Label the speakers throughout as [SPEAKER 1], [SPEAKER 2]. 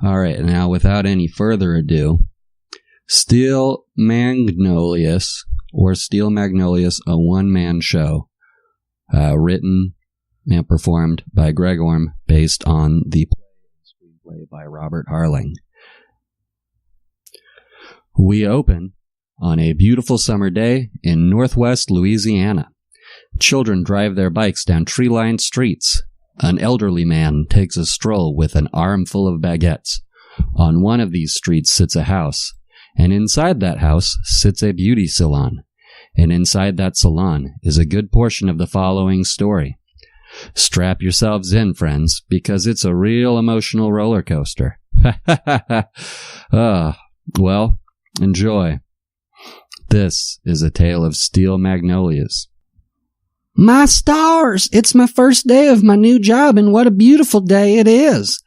[SPEAKER 1] All right, now without any further ado, Steel Mangnolias, or Steel Magnolias, a one-man show, written and performed by Greg Orm, based on the screenplay by Robert Harling. We open on a beautiful summer day in northwest Louisiana. Children drive their bikes down tree-lined streets. An elderly man takes a stroll with an armful of baguettes. On one of these streets sits a house, and inside that house sits a beauty salon. And inside that salon is a good portion of the following story. Strap yourselves in, friends, because it's a real emotional roller coaster. Well, enjoy. This is a tale of Steel Magnolias.
[SPEAKER 2] My stars! It's my first day of my new job, and what a beautiful day it is.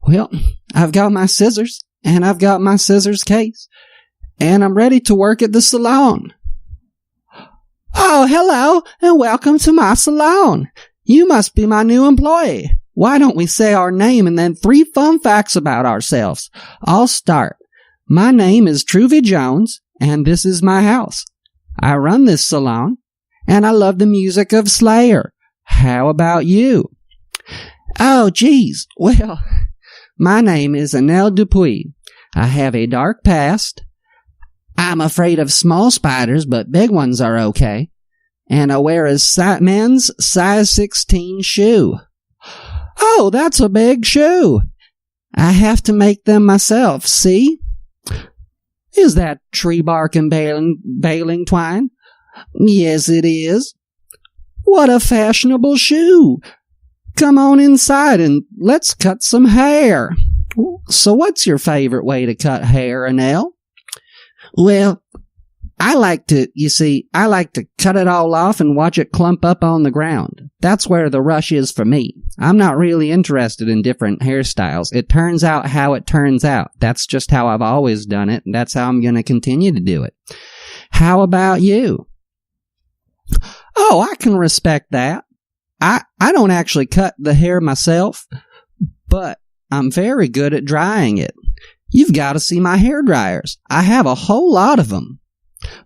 [SPEAKER 2] Well, I've got my scissors, and I've got my scissors case, and I'm ready to work at the salon. Oh, hello, and welcome to my salon. You must be my new employee. Why don't we say our name and then 3 fun facts about ourselves? I'll start. My name is Truvy Jones, and this is my house. I run this salon, and I love the music of Slayer. How about you? Oh, geez. Well, my name is Anel Dupuis. I have a dark past. I'm afraid of small spiders, but big ones are okay. And I wear a men's size 16 shoe. Oh, that's a big shoe. I have to make them myself, see? Is that tree bark and baling twine? Yes, it is. What a fashionable shoe. Come on inside and let's cut some hair. So what's your favorite way to cut hair, Anel? Well, I like to cut it all off and watch it clump up on the ground. That's where the rush is for me. I'm not really interested in different hairstyles. It turns out how it turns out. That's just how I've always done it, and that's how I'm going to continue to do it. How about you? Oh, I can respect that. I don't actually cut the hair myself, but I'm very good at drying it. You've got to see my hair dryers. I have a whole lot of them.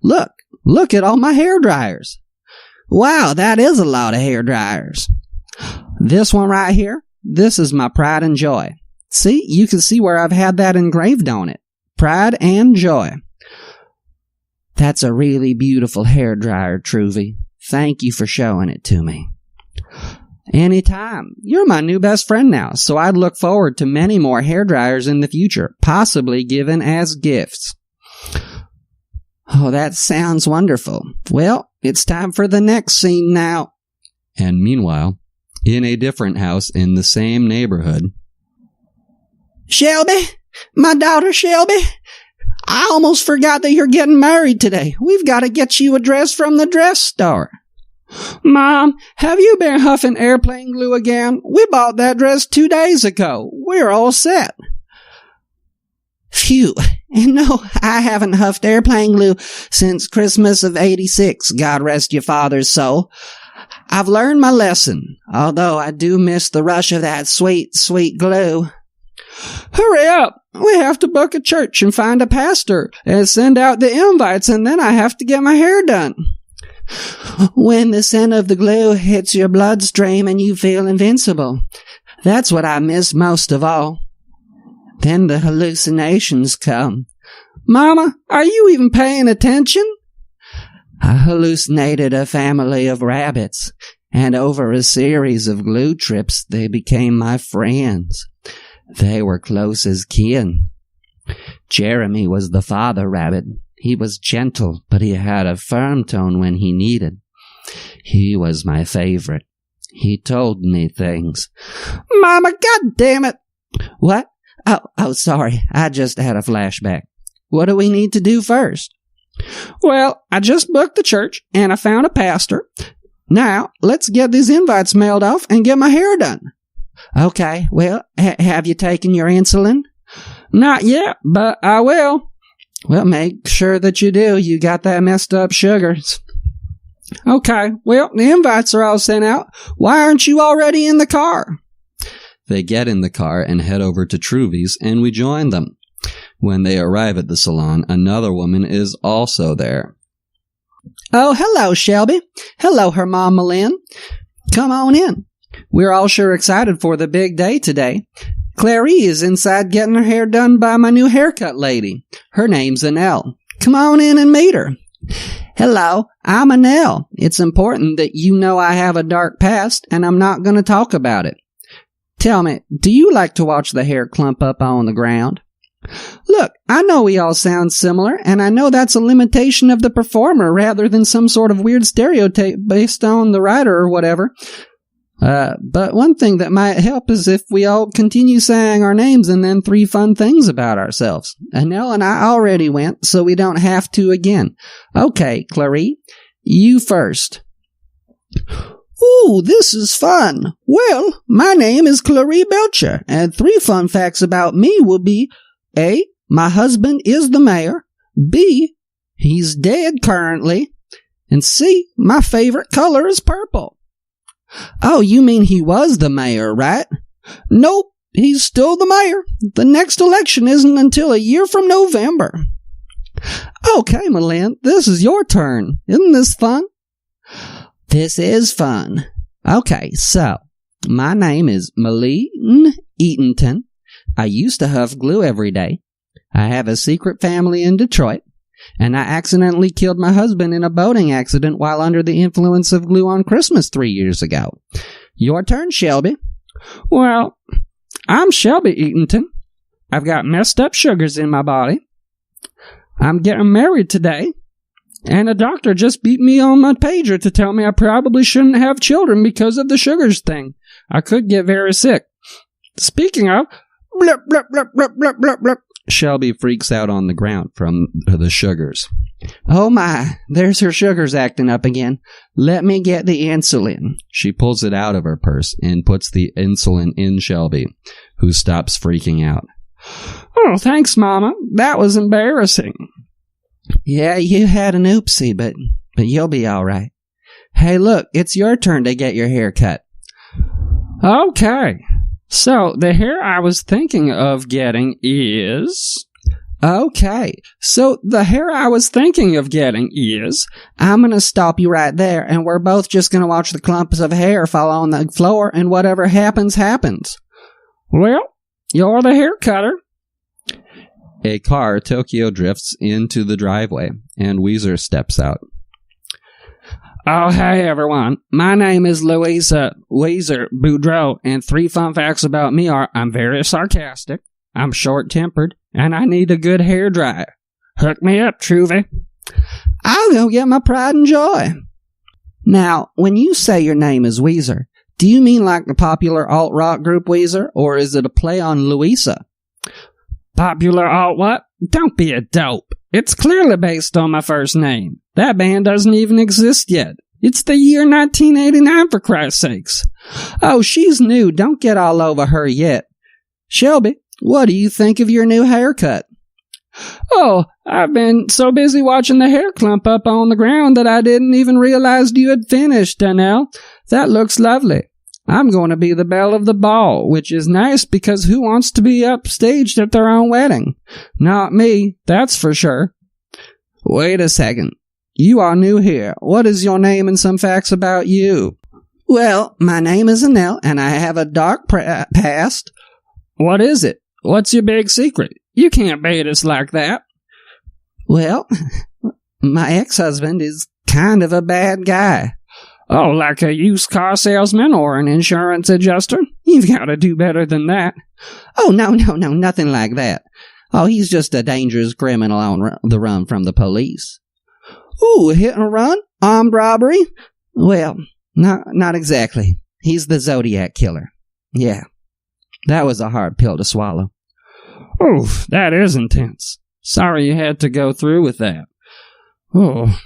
[SPEAKER 2] Look at all my hair dryers. Wow, that is a lot of hair dryers. This one right here, this is my pride and joy. See, you can see where I've had that engraved on it. Pride and joy. That's a really beautiful hair dryer, Truvy. Thank you for showing it to me. Anytime. You're my new best friend now, so I'd look forward to many more hair dryers in the future, possibly given as gifts. Oh, that sounds wonderful. Well, it's time for the next scene now.
[SPEAKER 1] And meanwhile, in a different house in the same neighborhood.
[SPEAKER 2] Shelby? My daughter Shelby? I almost forgot that you're getting married today. We've got to get you a dress from the dress store. Mom, have you been huffing airplane glue again? We bought that dress 2 days ago. We're all set. Phew. No, I haven't huffed airplane glue since Christmas of '86, God rest your father's soul. I've learned my lesson, although I do miss the rush of that sweet, sweet glue. Hurry up! We have to book a church and find a pastor and send out the invites, and then I have to get my hair done. When the scent of the glue hits your bloodstream and you feel invincible. That's what I miss most of all. Then the hallucinations come. Mama, are you even paying attention? I hallucinated a family of rabbits, and over a series of glue trips they became my friends. They were close as kin. Jeremy was the father rabbit. He was gentle, but he had a firm tone when he needed. He was my favorite. He told me things. Mama, God damn it! What? Oh, sorry. I just had a flashback. What do we need to do first? Well, I just booked the church, and I found a pastor. Now, let's get these invites mailed off and get my hair done. Okay, well, have you taken your insulin? Not yet, but I will. Well, make sure that you do. You got that messed up sugars. Okay, well, the invites are all sent out. Why aren't you already in the car?
[SPEAKER 1] They get in the car and head over to Truvy's, and we join them. When they arrive at the salon, another woman is also there.
[SPEAKER 2] Oh, hello, Shelby. Hello, her mom, Lynn. Come on in. We're all sure excited for the big day today. Clary is inside getting her hair done by my new haircut lady. Her name's Annelle. Come on in and meet her. Hello, I'm Annelle. It's important that you know I have a dark past, and I'm not going to talk about it. Tell me, do you like to watch the hair clump up on the ground? Look, I know we all sound similar, and I know that's a limitation of the performer rather than some sort of weird stereotype based on the writer or whatever. But one thing that might help is if we all continue saying our names and then 3 fun things about ourselves. Annelle and I already went, so we don't have to again. Okay, Clary, you first. Ooh, this is fun. Well, my name is Clary Belcher, and 3 fun facts about me will be: A, my husband is the mayor. B, he's dead currently. And C, my favorite color is purple. Oh, you mean he was the mayor, right? Nope, he's still the mayor. The next election isn't until a year from November. Okay, Malin, this is your turn. Isn't this fun? This is fun. Okay, so, my name is Malin Eatonton. I used to huff glue every day. I have a secret family in Detroit. And I accidentally killed my husband in a boating accident while under the influence of glue on Christmas 3 years ago. Your turn, Shelby. Well, I'm Shelby Eatonton. I've got messed up sugars in my body. I'm getting married today. And a doctor just beat me on my pager to tell me I probably shouldn't have children because of the sugars thing. I could get very sick. Speaking of, blip, blip, blip, blip, blip, blip, blip.
[SPEAKER 1] Shelby freaks out on the ground from the sugars.
[SPEAKER 2] Oh my, there's her sugars acting up again. Let me get the insulin.
[SPEAKER 1] She pulls it out of her purse and puts the insulin in Shelby, who stops freaking out.
[SPEAKER 2] Oh, thanks, Mama. That was embarrassing. Yeah, you had an oopsie, but you'll be all right. Hey, look, it's your turn to get your hair cut. Okay. So, the hair I was thinking of getting is... Okay, so the hair I was thinking of getting is... I'm going to stop you right there, and we're both just going to watch the clumps of hair fall on the floor, and whatever happens, happens. Well, you're the hair cutter.
[SPEAKER 1] A car Tokyo drifts into the driveway, and Weezer steps out.
[SPEAKER 2] Oh, hey, everyone. My name is Louisa Weezer Boudreaux, and 3 fun facts about me are I'm very sarcastic, I'm short-tempered, and I need a good hair dryer. Hook me up, Truvy. I'll go get my pride and joy. Now, when you say your name is Weezer, do you mean like the popular alt-rock group Weezer, or is it a play on Louisa? Popular alt-what? Don't be a dope. It's clearly based on my first name. That band doesn't even exist yet. It's the year 1989, for Christ's sakes. Oh, she's new. Don't get all over her yet. Shelby, what do you think of your new haircut? Oh, I've been so busy watching the hair clump up on the ground that I didn't even realize you had finished, Annelle. That looks lovely. I'm going to be the belle of the ball, which is nice because who wants to be upstaged at their own wedding? Not me, that's for sure. Wait a second. You are new here. What is your name and some facts about you? Well, my name is Annelle, and I have a dark past. What is it? What's your big secret? You can't bait us like that. Well, my ex-husband is kind of a bad guy. Oh, like a used car salesman or an insurance adjuster? You've got to do better than that. Oh, no, nothing like that. Oh, he's just a dangerous criminal on the run from the police. Ooh, hit and run? Armed robbery? Well, not exactly. He's the Zodiac killer. Yeah, that was a hard pill to swallow. Oof, that is intense. Sorry you had to go through with that. Oh,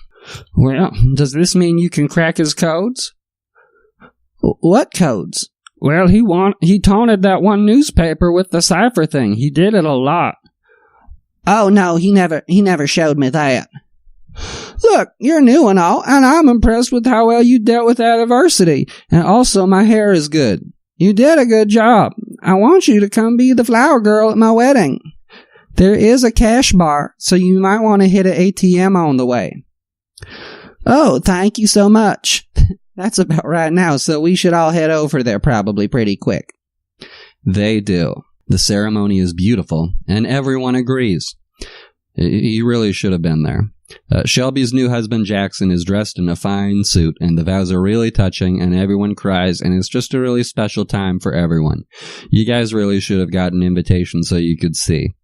[SPEAKER 2] well, does this mean you can crack his codes? What codes? Well, he taunted that one newspaper with the cipher thing. He did it a lot. Oh, no, he never showed me that. Look, you're new and all, and I'm impressed with how well you dealt with adversity. And also, my hair is good. You did a good job. I want you to come be the flower girl at my wedding. There is a cash bar, so you might want to hit an ATM on the way. Oh, thank you so much. That's about right now, so we should all head over there probably pretty quick.
[SPEAKER 1] They do. The ceremony is beautiful, and everyone agrees. You really should have been there. Shelby's new husband, Jackson, is dressed in a fine suit, and the vows are really touching, and everyone cries, and it's just a really special time for everyone. You guys really should have gotten an invitation so you could see.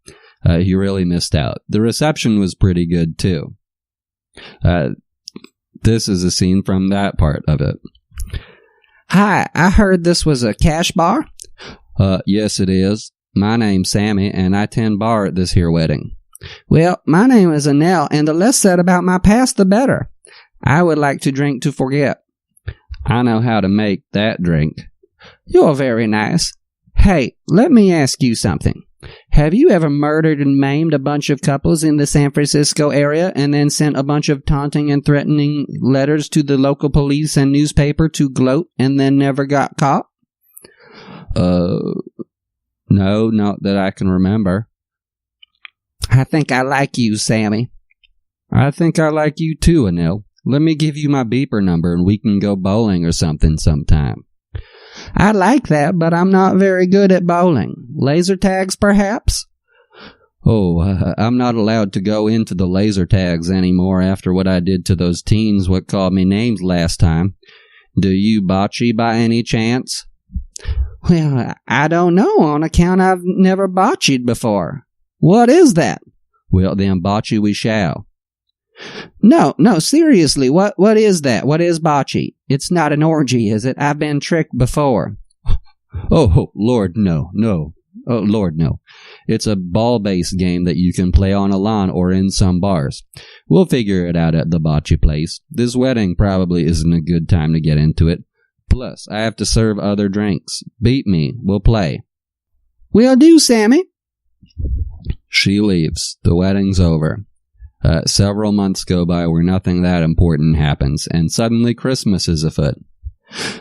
[SPEAKER 1] You really missed out. The reception was pretty good, too. This is a scene from that part of it.
[SPEAKER 2] Hi, I heard this was a cash bar?
[SPEAKER 1] Yes, it is. My name's Sammy, and I tend bar at this here wedding.
[SPEAKER 2] Well, my name is Annelle, and the less said about my past, the better. I would like to drink to forget.
[SPEAKER 1] I know how to make that drink.
[SPEAKER 2] You're very nice. Hey, let me ask you something. Have you ever murdered and maimed a bunch of couples in the San Francisco area and then sent a bunch of taunting and threatening letters to the local police and newspaper to gloat and then never got caught?
[SPEAKER 1] No, not that I can remember.
[SPEAKER 2] I think I like you, Sammy.
[SPEAKER 1] I think I like you too, Anil. Let me give you my beeper number and we can go bowling or something sometime.
[SPEAKER 2] I like that, but I'm not very good at bowling. Laser tags, perhaps?
[SPEAKER 1] Oh, I'm not allowed to go into the laser tags anymore after what I did to those teens what called me names last time. Do you bocce by any chance?
[SPEAKER 2] Well, I don't know on account I've never bocceed before. What is that?
[SPEAKER 1] Well, then bocce we shall.
[SPEAKER 2] No, seriously, what is that? What is bocce? It's not an orgy, is it? I've been tricked before.
[SPEAKER 1] Oh, Lord, no. Oh, Lord, no. It's a ball-based game that you can play on a lawn or in some bars. We'll figure it out at the bocce place. This wedding probably isn't a good time to get into it. Plus, I have to serve other drinks. Beat me. We'll play.
[SPEAKER 2] Will do, Sammy.
[SPEAKER 1] She leaves. The wedding's over. Several months go by where nothing that important happens, and suddenly Christmas is afoot.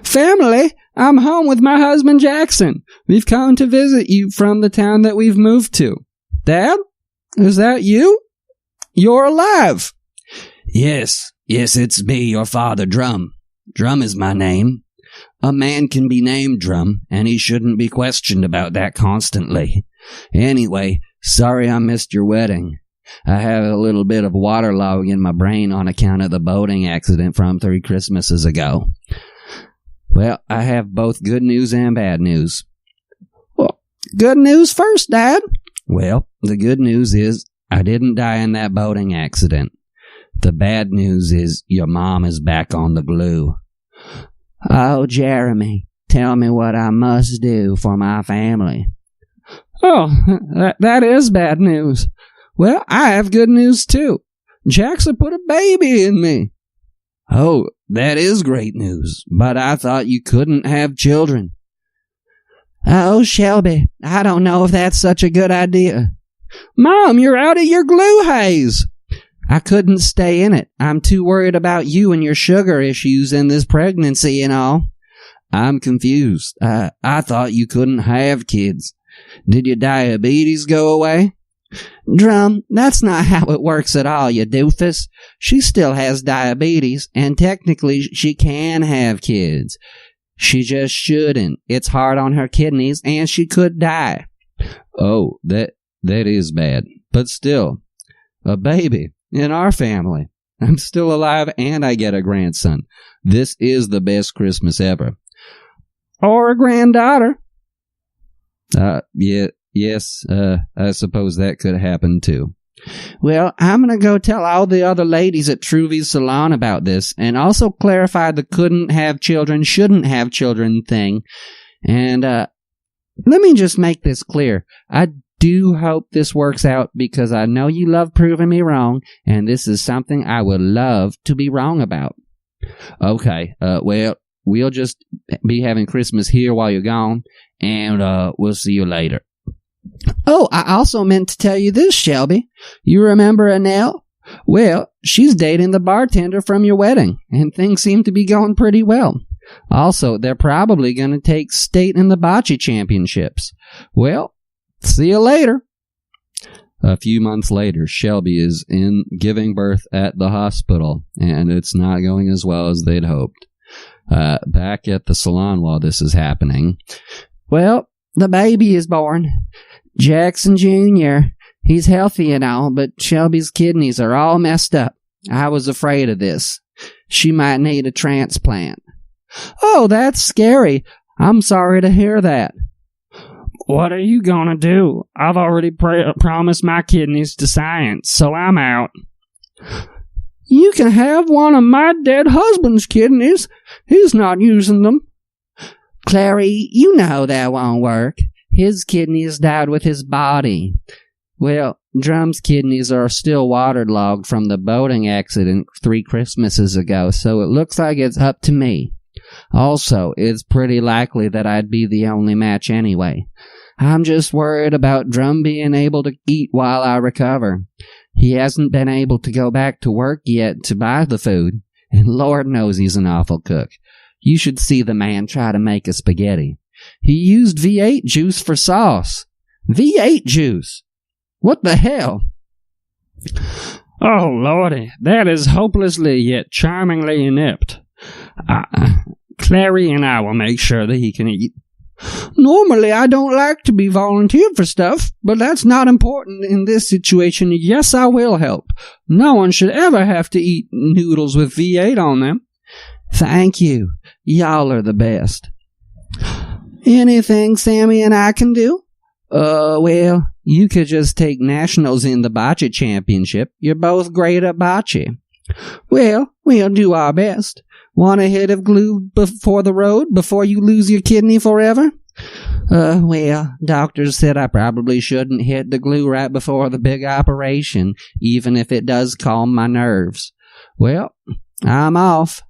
[SPEAKER 2] Family, I'm home with my husband Jackson. We've come to visit you from the town that we've moved to. Dad? Is that you? You're alive.
[SPEAKER 3] Yes, it's me, your father, Drum. Drum is my name. A man can be named Drum, and he shouldn't be questioned about that constantly. Anyway, sorry I missed your wedding. I have a little bit of waterlog in my brain on account of the boating accident from 3 Christmases ago. Well, I have both good news and bad news.
[SPEAKER 2] Well, good news first, Dad.
[SPEAKER 3] Well, the good news is I didn't die in that boating accident. The bad news is your mom is back on the glue.
[SPEAKER 2] Oh, Jeremy, tell me what I must do for my family. Oh, that is bad news. Well, I have good news, too. Jackson put a baby in me.
[SPEAKER 3] Oh, that is great news, but I thought you couldn't have children.
[SPEAKER 2] Oh, Shelby, I don't know if that's such a good idea. Mom, you're out of your glue haze. I couldn't stay in it. I'm too worried about you and your sugar issues and this pregnancy and all.
[SPEAKER 3] I'm confused. I thought you couldn't have kids. Did your diabetes go away?
[SPEAKER 2] Drum, that's not how it works at all, you doofus. She still has diabetes, and technically she can have kids. She just shouldn't. It's hard on her kidneys, and she could die.
[SPEAKER 1] Oh, that is bad. But still, a baby in our family. I'm still alive, and I get a grandson. This is the best Christmas ever.
[SPEAKER 2] Or a granddaughter.
[SPEAKER 1] Yes, I suppose that could happen too.
[SPEAKER 2] Well, I'm going to go tell all the other ladies at Truvy's salon about this, and also clarify the couldn't have children, shouldn't have children thing. And let me just make this clear. I do hope this works out, because I know you love proving me wrong, and this is something I would love to be wrong about.
[SPEAKER 1] Okay, well, we'll just be having Christmas here while you're gone, and we'll see you later.
[SPEAKER 2] Oh, I also meant to tell you this, Shelby. You remember Annelle? Well, she's dating the bartender from your wedding, and things seem to be going pretty well. Also, they're probably going to take state in the bocce championships. Well, see you later.
[SPEAKER 1] A few months later, Shelby is in giving birth at the hospital, and it's not going as well as they'd hoped. Back at the salon while this is happening.
[SPEAKER 2] Well, the baby is born. Jackson Jr. He's healthy and all, but Shelby's kidneys are all messed up. I was afraid of this. She might need a transplant. Oh, that's scary. I'm sorry to hear that.
[SPEAKER 4] What are you gonna do? I've already promised my kidneys to science, so I'm out.
[SPEAKER 2] You can have one of my dead husband's kidneys. He's not using them. Clary, you know that won't work. His kidneys died with his body. Well, Drum's kidneys are still waterlogged from the boating accident 3 Christmases ago, so it looks like it's up to me. Also, it's pretty likely that I'd be the only match anyway. I'm just worried about Drum being able to eat while I recover. He hasn't been able to go back to work yet to buy the food, and Lord knows he's an awful cook. You should see the man try to make a spaghetti. He used V8 juice for sauce. V8 juice? What the hell?
[SPEAKER 4] Oh, Lordy, that is hopelessly yet charmingly inept. Clary and I will make sure that he can eat.
[SPEAKER 2] Normally, I don't like to be volunteered for stuff, but that's not important in this situation. Yes, I will help. No one should ever have to eat noodles with V8 on them. Thank you. Y'all are the best. Anything Sammy and I can do? Well, you could just take nationals in the bocce championship. You're both great at bocce. Well, we'll do our best. Want a hit of glue before the road, before you lose your kidney forever? Well, doctors said I probably shouldn't hit the glue right before the big operation, even if it does calm my nerves. Well, I'm off.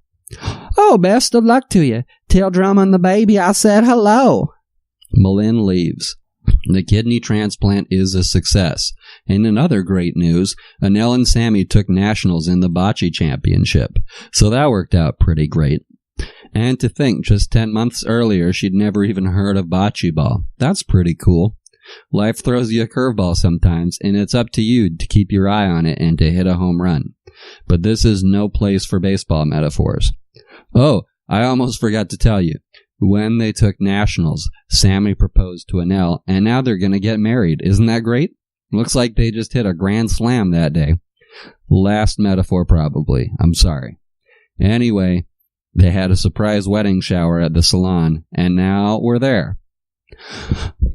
[SPEAKER 2] Oh, best of luck to you. Tell Drum and the baby I said hello.
[SPEAKER 1] Malin leaves. The kidney transplant is a success. And in other great news, Anel and Sammy took nationals in the bocce championship. So that worked out pretty great. And to think, just 10 months earlier, she'd never even heard of bocce ball. That's pretty cool. Life throws you a curveball sometimes, and it's up to you to keep your eye on it and to hit a home run. But this is no place for baseball metaphors. Oh, I almost forgot to tell you. When they took nationals, Sammy proposed to Anel, and now they're going to get married. Isn't that great? Looks like they just hit a grand slam that day. Last metaphor, probably. I'm sorry. Anyway, they had a surprise wedding shower at the salon, and now we're there.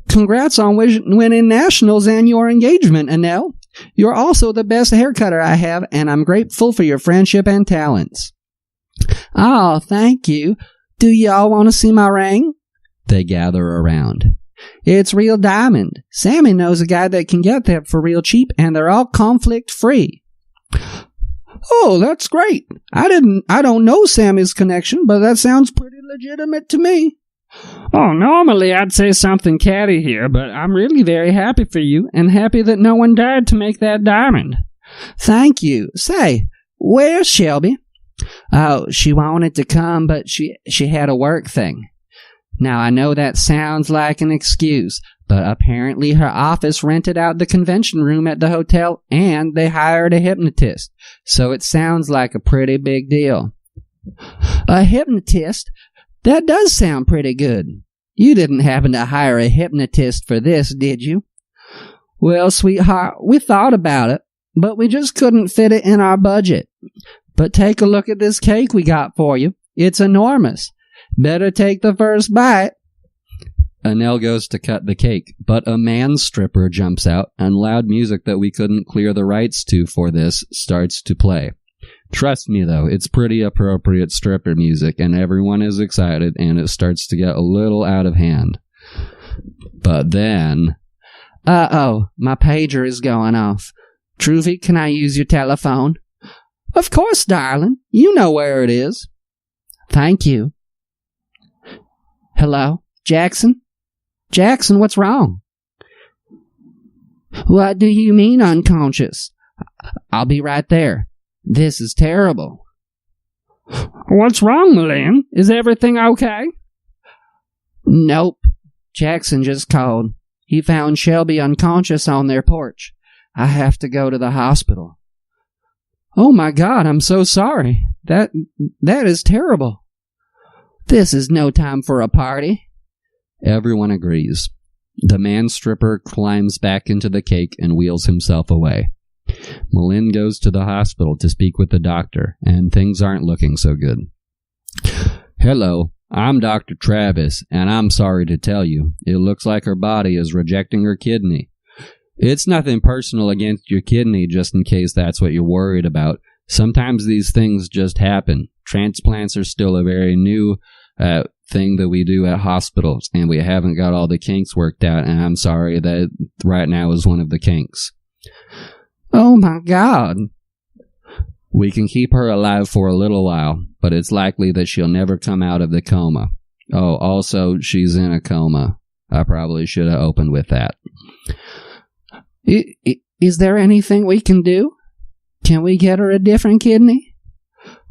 [SPEAKER 2] Congrats on winning nationals and your engagement, Anel. You're also the best haircutter I have, and I'm grateful for your friendship and talents. Oh, thank you. Do y'all want to see my ring?
[SPEAKER 1] They gather around.
[SPEAKER 2] It's real diamond. Sammy knows a guy that can get that for real cheap, and they're all conflict-free. Oh, that's great. I don't know Sammy's connection, but that sounds pretty legitimate to me.
[SPEAKER 4] Oh, normally I'd say something catty here, but I'm really very happy for you, and happy that no one died to make that diamond.
[SPEAKER 2] Thank you. Say, where's Shelby? Oh, she wanted to come, but she had a work thing. Now, I know that sounds like an excuse, but apparently her office rented out the convention room at the hotel, and they hired a hypnotist, so it sounds like a pretty big deal. A hypnotist? That does sound pretty good. You didn't happen to hire a hypnotist for this, did you? Well, sweetheart, we thought about it, but we just couldn't fit it in our budget. But take a look at this cake we got for you. It's enormous. Better take the first bite.
[SPEAKER 1] Anel goes to cut the cake, but a man stripper jumps out, and loud music that we couldn't clear the rights to for this starts to play. Trust me, though, it's pretty appropriate stripper music, and everyone is excited, and it starts to get a little out of hand. But then...
[SPEAKER 2] Uh-oh, my pager is going off. Truvy, can I use your telephone? Of course, darling. You know where it is. Thank you. Hello? Jackson? Jackson, what's wrong? What do you mean unconscious? I'll be right there. This is terrible.
[SPEAKER 4] What's wrong, Milan? Is everything okay?
[SPEAKER 2] Nope. Jackson just called. He found Shelby unconscious on their porch. I have to go to the hospital.
[SPEAKER 4] Oh my God, I'm so sorry. That is terrible.
[SPEAKER 2] This is no time for a party.
[SPEAKER 1] Everyone agrees. The man stripper climbs back into the cake and wheels himself away. Malin goes to the hospital to speak with the doctor, and things aren't looking so good. Hello, I'm Dr. Travis, and I'm sorry to tell you, it looks like her body is rejecting her kidney. It's nothing personal against your kidney, just in case that's what you're worried about. Sometimes these things just happen. Transplants are still a very new thing that we do at hospitals, and we haven't got all the kinks worked out, and I'm sorry that right now is one of the kinks.
[SPEAKER 2] Oh my God.
[SPEAKER 1] We can keep her alive for a little while, but it's likely that she'll never come out of the coma. Oh, also, she's in a coma. I probably should have opened with that.
[SPEAKER 2] Is there anything we can do? Can we get her a different kidney?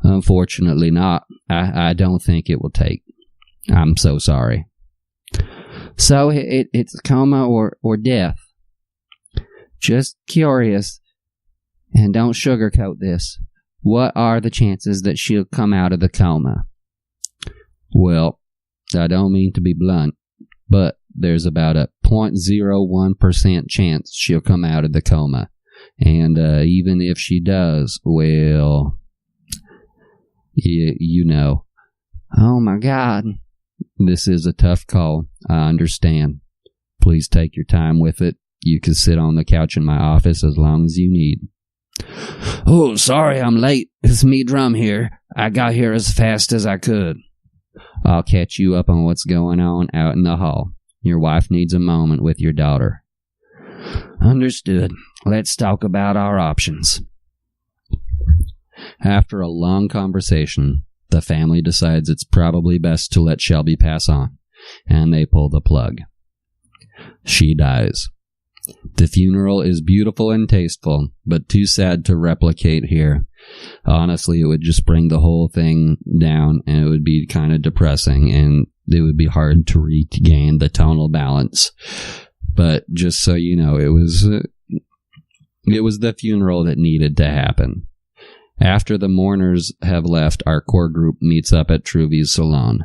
[SPEAKER 1] Unfortunately not. I don't think it will take. I'm so sorry.
[SPEAKER 2] So it's a coma or death? Just curious. And don't sugarcoat this. What are the chances that she'll come out of the coma?
[SPEAKER 1] Well, I don't mean to be blunt, but there's about a 0.01% chance she'll come out of the coma. And even if she does, well, you know.
[SPEAKER 2] Oh my God.
[SPEAKER 1] This is a tough call. I understand. Please take your time with it. You can sit on the couch in my office as long as you need.
[SPEAKER 3] Oh, sorry I'm late. It's me, Drum, here. I got here as fast as I could.
[SPEAKER 1] I'll catch you up on what's going on out in the hall. Your wife needs a moment with your daughter.
[SPEAKER 3] Understood. Let's talk about our options.
[SPEAKER 1] After a long conversation, the family decides it's probably best to let Shelby pass on, and they pull the plug. She dies. The funeral is beautiful and tasteful, but too sad to replicate here. Honestly, it would just bring the whole thing down, and it would be kind of depressing, and it would be hard to regain the tonal balance. But just so you know, it was the funeral that needed to happen. After the mourners have left, our core group meets up at Truvy's salon.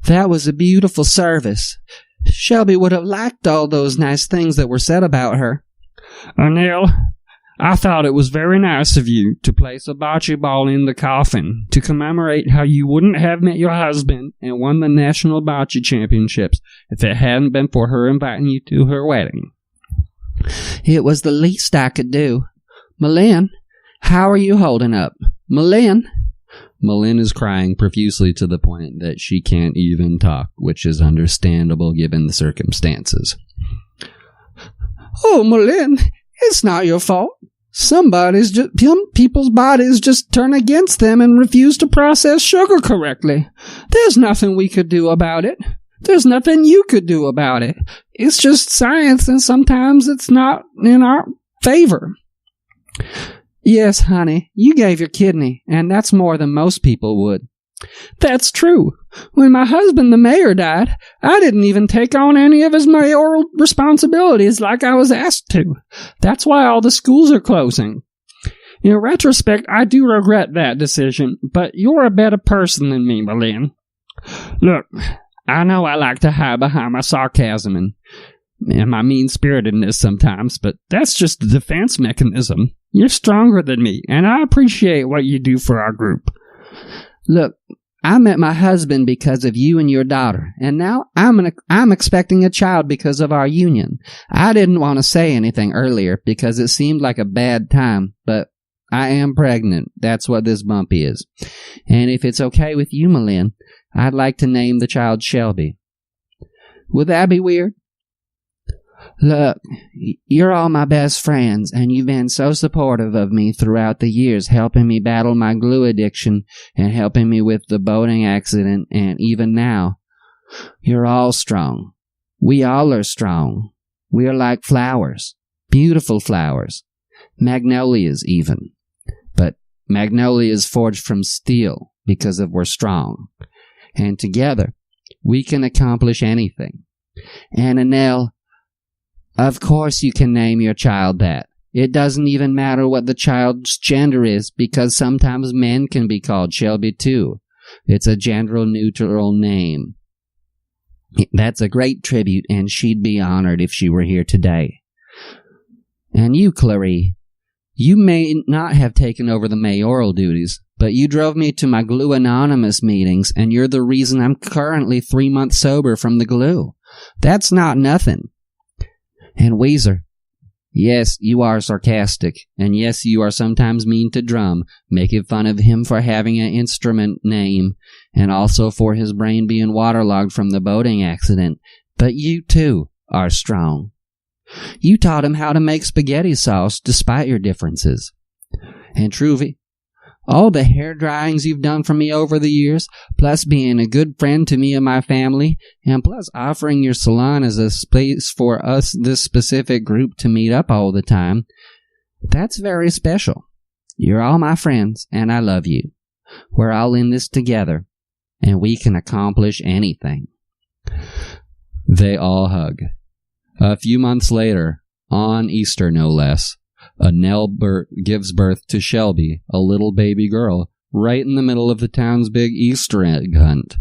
[SPEAKER 2] That was a beautiful service. Shelby would have liked all those nice things that were said about her.
[SPEAKER 4] Neil, I thought it was very nice of you to place a bocce ball in the coffin to commemorate how you wouldn't have met your husband and won the national bocce championships if it hadn't been for her inviting you to her wedding.
[SPEAKER 2] It was the least I could do. Malin, how are you holding up? Malin?
[SPEAKER 1] Malin is crying profusely to the point that she can't even talk, which is understandable given the circumstances.
[SPEAKER 2] Oh, Malin, it's not your fault. Some people's bodies just turn against them and refuse to process sugar correctly. There's nothing we could do about it. There's nothing you could do about it. It's just science, and sometimes it's not in our favor. Yes, honey, you gave your kidney, and that's more than most people would. That's true. When my husband, the mayor, died, I didn't even take on any of his mayoral responsibilities like I was asked to. That's why all the schools are closing. In retrospect, I do regret that decision, but you're a better person than me, Malin. Look, I know I like to hide behind my sarcasm and my mean-spiritedness sometimes, but that's just a defense mechanism. You're stronger than me, and I appreciate what you do for our group. Look, I met my husband because of you and your daughter, and now I'm expecting a child because of our union. I didn't want to say anything earlier because it seemed like a bad time, but I am pregnant. That's what this bump is. And if it's okay with you, Malin, I'd like to name the child Shelby. Would that be weird? Look, you're all my best friends, and you've been so supportive of me throughout the years, helping me battle my glue addiction and helping me with the boating accident, and even now. You're all strong. We all are strong. We are like flowers. Beautiful flowers. Magnolias, even. But Magnolias forged from steel because we're strong. And together, we can accomplish anything. And Annelle, of course you can name your child that. It doesn't even matter what the child's gender is, because sometimes men can be called Shelby too. It's a gender-neutral name. That's a great tribute, and she'd be honored if she were here today. And you, Clary, you may not have taken over the mayoral duties, but you drove me to my Glue Anonymous meetings, and you're the reason I'm currently 3 months sober from the glue. That's not nothing. And Weezer, yes, you are sarcastic, and yes, you are sometimes mean to Drum, making fun of him for having an instrument name, and also for his brain being waterlogged from the boating accident. But you, too, are strong. You taught him how to make spaghetti sauce despite your differences. And Truvy, all the hair dryings you've done for me over the years, plus being a good friend to me and my family, and plus offering your salon as a space for us, this specific group, to meet up all the time, that's very special. You're all my friends, and I love you. We're all in this together, and we can accomplish anything.
[SPEAKER 1] They all hug. A few months later, on Easter no less, Annelle gives birth to Shelby, a little baby girl, right in the middle of the town's big Easter egg hunt.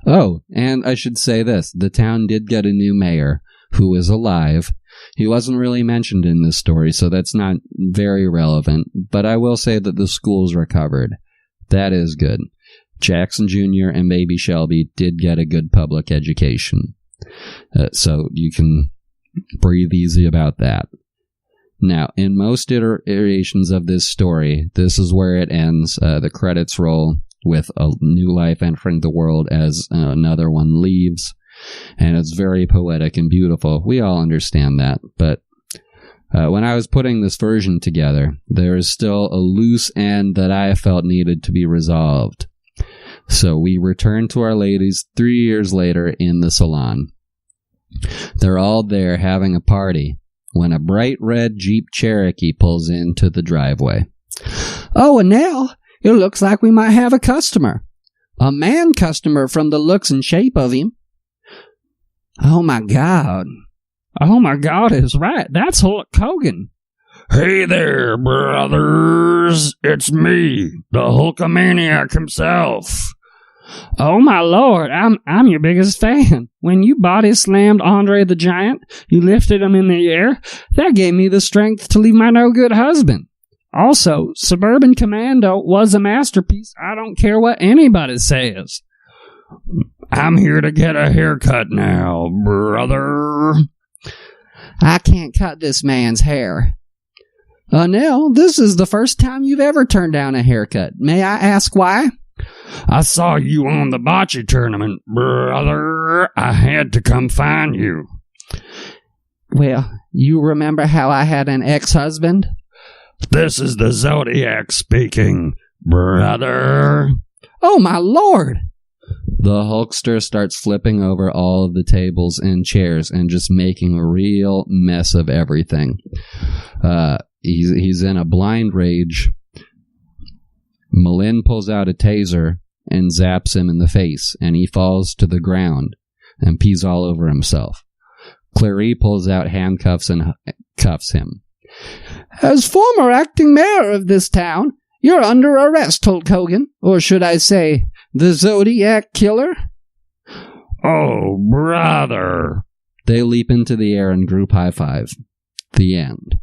[SPEAKER 1] Oh, and I should say this, the town did get a new mayor, who is alive. He wasn't really mentioned in this story, so that's not very relevant, but I will say that the school's recovered. That is good. Jackson Jr. and baby Shelby did get a good public education. So you can breathe easy about that. Now, in most iterations of this story, this is where it ends. The credits roll with a new life entering the world as another one leaves. And it's very poetic and beautiful. We all understand that. But when I was putting this version together, there is still a loose end that I felt needed to be resolved. So we return to our ladies 3 years later in the salon. They're all there having a party when a bright red Jeep Cherokee pulls into the driveway.
[SPEAKER 2] Oh, and now it looks like we might have a customer. A man customer from the looks and shape of him. Oh, my God.
[SPEAKER 4] Oh my God, is right. That's Hulk Hogan.
[SPEAKER 5] Hey there, brothers. It's me, the Hulkamaniac himself.
[SPEAKER 4] Oh my Lord, I'm your biggest fan. When you body slammed Andre the Giant, you lifted him in the air. That gave me the strength to leave my no good husband. Also, Suburban Commando was a masterpiece. I don't care what anybody says.
[SPEAKER 5] I'm here to get a haircut now, brother.
[SPEAKER 2] I can't cut this man's hair. Nell, this is the first time you've ever turned down a haircut. May I ask why?
[SPEAKER 5] I saw you on the bocce tournament, brother. I had to come find you.
[SPEAKER 2] Well, you remember how I had an ex-husband?
[SPEAKER 5] This is the Zodiac speaking, brother.
[SPEAKER 2] Oh, my Lord!
[SPEAKER 1] The Hulkster starts flipping over all of the tables and chairs and just making a real mess of everything. He's in a blind rage. Malin pulls out a taser and zaps him in the face, and he falls to the ground and pees all over himself. Clary pulls out handcuffs and cuffs him.
[SPEAKER 2] As former acting mayor of this town, you're under arrest, Hulk Hogan. Or should I say, the Zodiac Killer?
[SPEAKER 5] Oh, brother.
[SPEAKER 1] They leap into the air and group high five. The end.